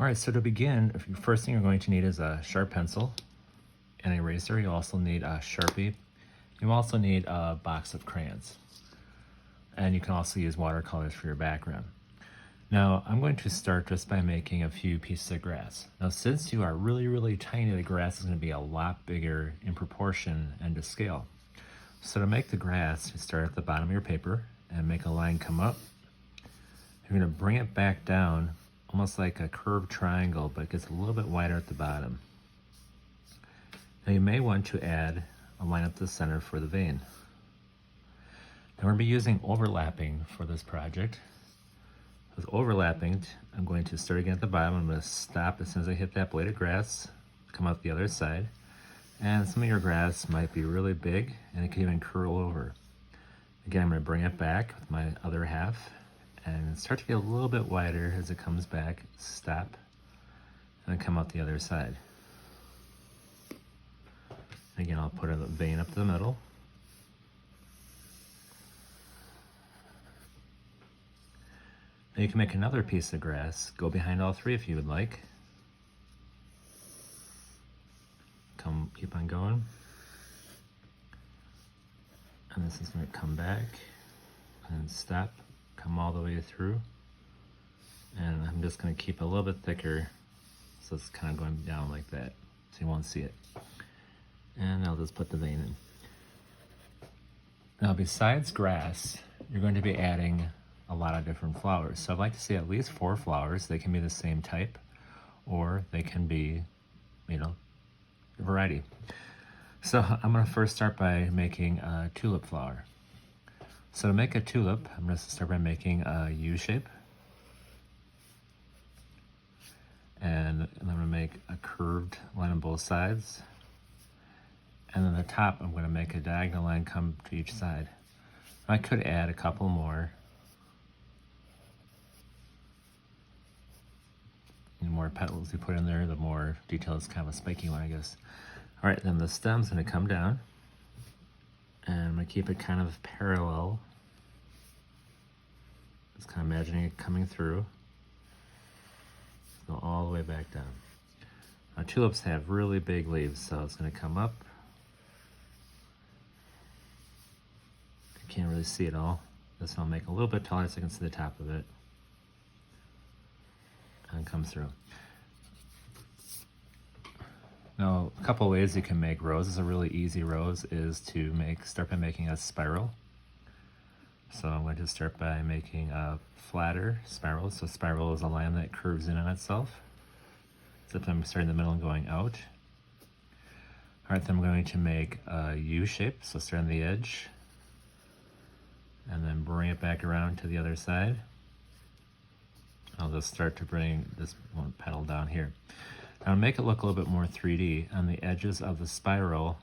All right, so to begin, first thing you're going to need is a sharp pencil, an eraser. You also need a Sharpie. You also need a box of crayons. And you can also use watercolors for your background. Now, I'm going to start just by making a few pieces of grass. Now, since you are really, really tiny, the grass is going to be a lot bigger in proportion and to scale. So to make the grass, you start at the bottom of your paper and make a line come up. You're going to bring it back down, almost like a curved triangle, but it gets a little bit wider at the bottom. Now you may want to add a line up the center for the vein. Now we're going to be using overlapping for this project. With overlapping, I'm going to start again at the bottom. I'm going to stop as soon as I hit that blade of grass, come out the other side. And some of your grass might be really big and it can even curl over. Again, I'm going to bring it back with my other half and start to get a little bit wider as it comes back, stop, and then come out the other side. Again, I'll put a vein up the middle. Now you can make another piece of grass, go behind all three if you would like. Keep on going. And this is going to come back and stop, come all the way through. And I'm just going to keep it a little bit thicker so it's kind of going down like that so you won't see it. And I'll just put the vein in. Now besides grass, you're going to be adding a lot of different flowers. So I'd like to see at least 4 flowers. They can be the same type or they can be, a variety. So I'm going to first start by making a tulip flower. So to make a tulip, I'm going to start by making a U shape. And I'm going to make a curved line on both sides. And then the top, I'm going to make a diagonal line come to each side. I could add a couple more. The more petals you put in there, the more detail. It's kind of a spiky one, I guess. All right, then the stem's going to come down. And I'm going to keep it kind of parallel. Just kind of imagining it coming through. Go all the way back down. Now, tulips have really big leaves, so it's going to come up. I can't really see it all. This one I'll make a little bit taller so I can see the top of it. And come through. Now, a couple ways you can make roses. A really easy rose is to start by making a spiral. So I'm going to start by making a flatter spiral. So spiral is a line that curves in on itself. Except I'm starting in the middle and going out. All right, then I'm going to make a U shape. So start on the edge. And then bring it back around to the other side. I'll just start to bring this one petal down here. Now to make it look a little bit more 3D, on the edges of the spiral,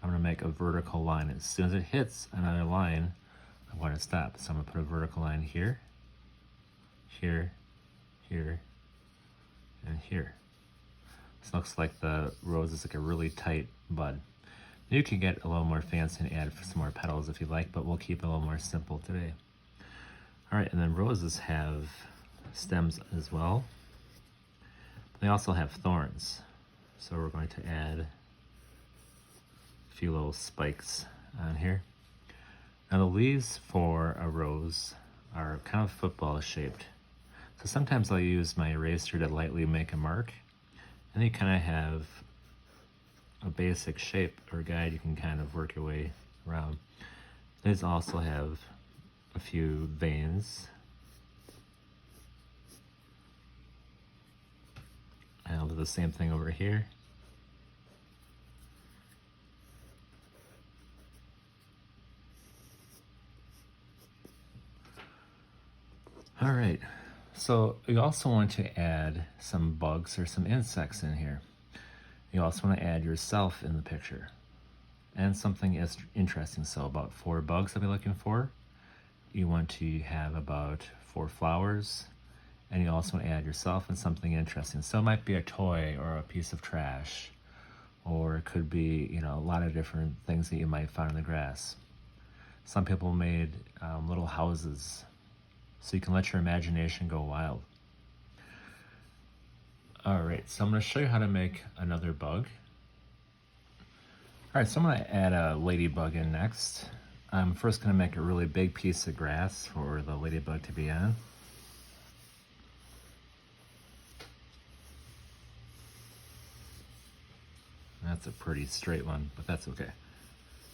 I'm going to make a vertical line. As soon as it hits another line, I'm going to stop. So I'm going to put a vertical line here, here, here, and here. This looks like the rose is like a really tight bud. You can get a little more fancy and add some more petals if you like, but we'll keep it a little more simple today. All right, and then roses have stems as well. They also have thorns. So we're going to add a few little spikes on here. Now the leaves for a rose are kind of football shaped. So sometimes I'll use my eraser to lightly make a mark. And you kind of have a basic shape or guide you can kind of work your way around. These also have a few veins. And I'll do the same thing over here. All right, so you also want to add some bugs or some insects in here. You also want to add yourself in the picture and something interesting. So about 4 bugs I'll be looking for. You want to have about 4 flowers. And you also want to add yourself and something interesting. So it might be a toy or a piece of trash, or it could be, a lot of different things that you might find in the grass. Some people made little houses, so you can let your imagination go wild. Alright, so I'm going to show you how to make another bug. Alright, so I'm going to add a ladybug in next. I'm first going to make a really big piece of grass for the ladybug to be on. That's a pretty straight one, but that's okay.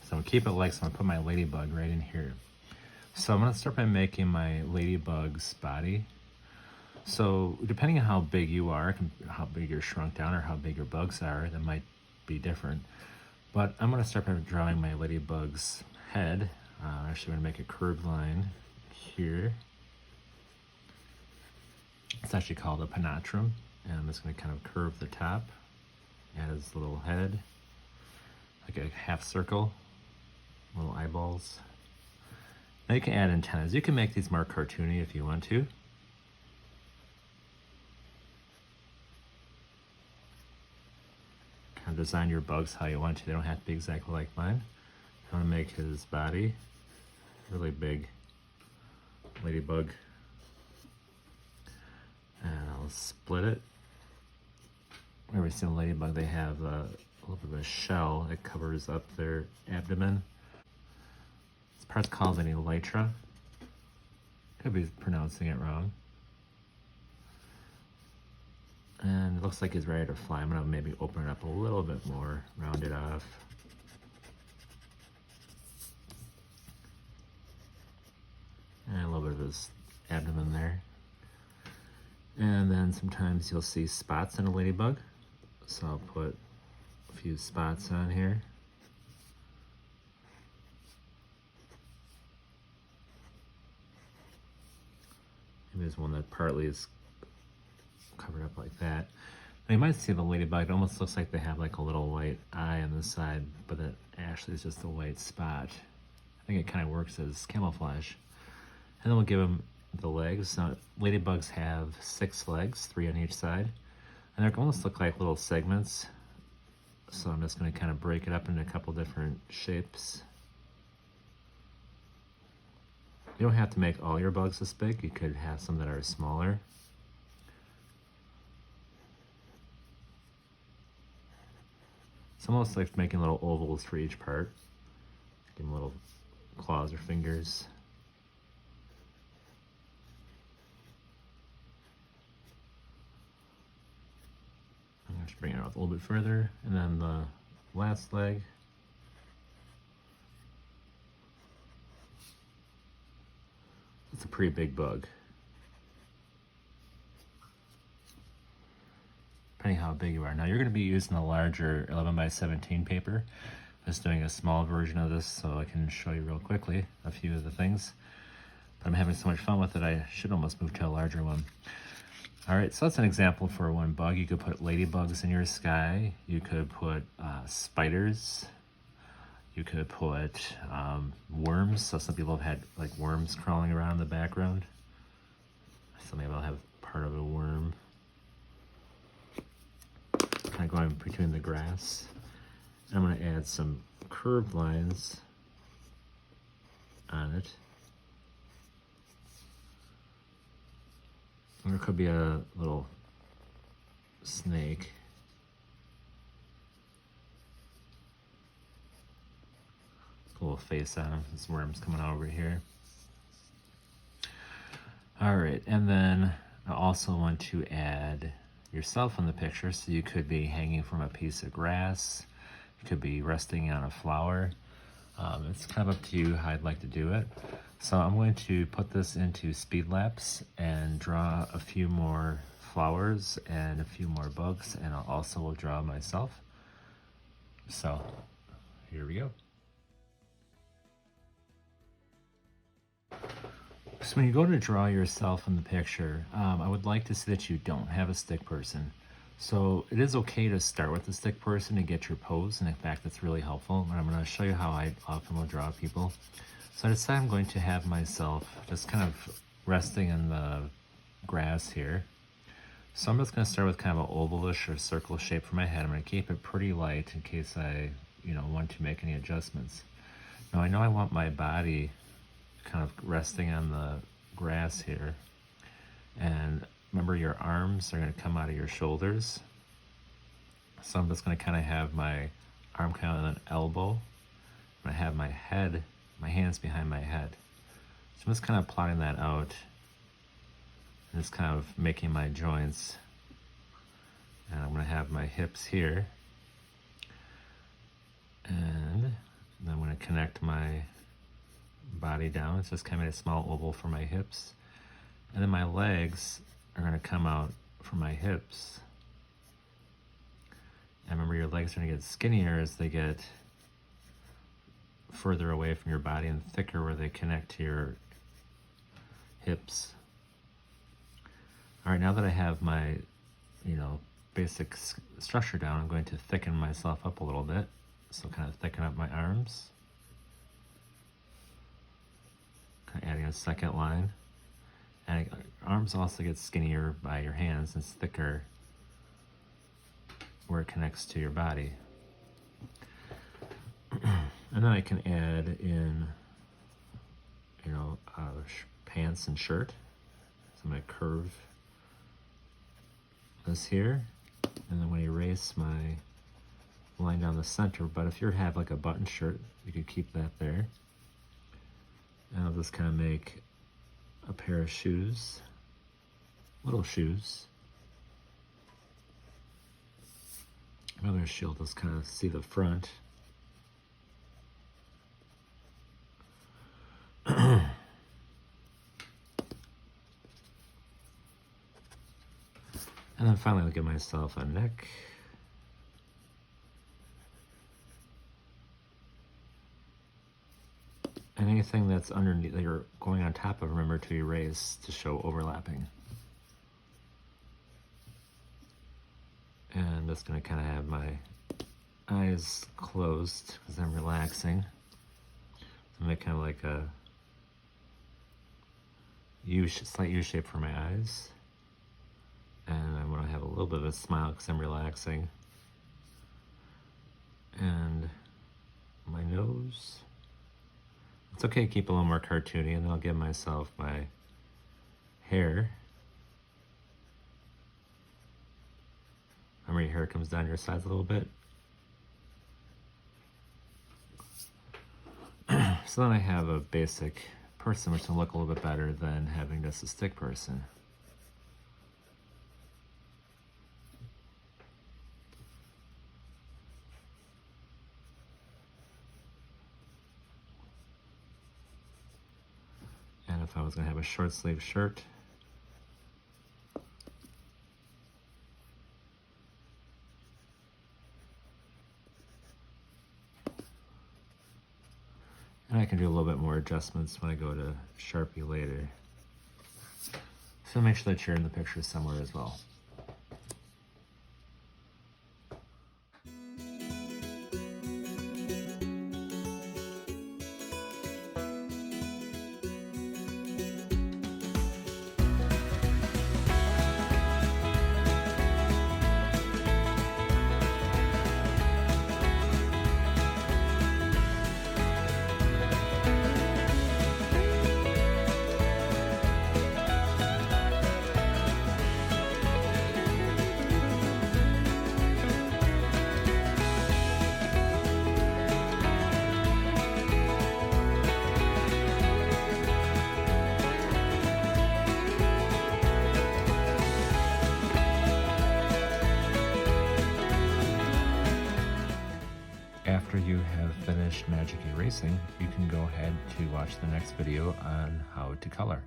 So I'm going to keep it like so. I'm going to put my ladybug right in here. So I'm going to start by making my ladybug's body. So depending on how big you are, how big you're shrunk down or how big your bugs are, that might be different. But I'm going to start by drawing my ladybug's head. Actually, I'm going to make a curved line here. It's actually called a penatrum. And I'm just going to kind of curve the top, add his little head, like a half circle, little eyeballs. Now you can add antennas. You can make these more cartoony if you want to. Kind of design your bugs how you want to. They don't have to be exactly like mine. I want to make his body really big ladybug. And I'll split it. Whenever you see a ladybug, they have a little bit of a shell that covers up their abdomen. This part's called an elytra. Could be pronouncing it wrong. And it looks like he's ready to fly. I'm gonna maybe open it up a little bit more, round it off. And a little bit of his abdomen there. And then sometimes you'll see spots in a ladybug. So I'll put a few spots on here. Maybe there's one that partly is covered up like that. Now you might see the ladybug, it almost looks like they have like a little white eye on the side, but it actually is just a white spot. I think it kind of works as camouflage. And then we'll give them the legs. Now, ladybugs have 6 legs, 3 on each side, and they almost look like little segments. So I'm just going to kind of break it up into a couple different shapes. You don't have to make all your bugs this big. You could have some that are smaller. It's almost like making little ovals for each part. Give them little claws or fingers. I'm going to bring it out a little bit further. And then the last leg. It's a pretty big bug. Depending how big you are. Now you're going to be using a larger 11 by 17 paper. I'm just doing a small version of this so I can show you real quickly a few of the things. But I'm having so much fun with it, I should almost move to a larger one. Alright, so that's an example for one bug. You could put ladybugs in your sky. You could put spiders. You could put worms. So some people have had like worms crawling around in the background. So maybe I'll have part of a worm. Kind of going between the grass. And I'm going to add some curved lines on it. And there could be a little snake. A little face on him. This worm's coming over here. Alright, and then I also want to add yourself in the picture, so you could be hanging from a piece of grass, you could be resting on a flower. It's kind of up to you how I'd like to do it. So I'm going to put this into speed lapse and draw a few more flowers and a few more bugs, and I also will draw myself. So here we go. So when you go to draw yourself in the picture, I would like to see that you don't have a stick person. So it is okay to start with the stick person and get your pose, and in fact that's really helpful. And I'm going to show you how I often will draw people. So I decided I'm going to have myself just kind of resting in the grass here. So I'm just going to start with kind of an ovalish or circle shape for my head. I'm going to keep it pretty light in case I want to make any adjustments. Now I know I want my body kind of resting on the grass here, and remember your arms are going to come out of your shoulders. So I'm just going to kind of have my arm kind of on an elbow. And I have my head, my hands behind my head. So I'm just kind of plotting that out. And just kind of making my joints. And I'm going to have my hips here. And then I'm going to connect my body down. It's just kind of a small oval for my hips. And then my legs are going to come out from my hips. And remember, your legs are going to get skinnier as they get further away from your body and thicker where they connect to your hips. All right, now that I have my, basic structure down, I'm going to thicken myself up a little bit. So kind of thicken up my arms. Kind of adding a second line. And arms also get skinnier by your hands. It's thicker where it connects to your body. And then I can add in, pants and shirt. So I'm going to curve this here. And then I'm going to erase my line down the center. But if you have like a button shirt, you could keep that there. And I'll just kind of make a pair of shoes, little shoes. Another shield, just kind of see the front. And then finally I'll give myself a neck. And anything that's underneath, that you're going on top of, remember to erase to show overlapping. And I'm just going to kind of have my eyes closed because I'm relaxing. So make kind of like a slight U shape for my eyes. And I want to have a little bit of a smile because I'm relaxing. And my nose. It's okay to keep a little more cartoony, and then I'll give myself my hair. Remember, your hair comes down your sides a little bit. So then I have a basic person, which will look a little bit better than having just a stick person. And if I was going to have a short sleeve shirt, and I can do a little bit more adjustments when I go to Sharpie later. So make sure that you're in the picture somewhere as well. After you have finished magic erasing, you can go ahead to watch the next video on how to color.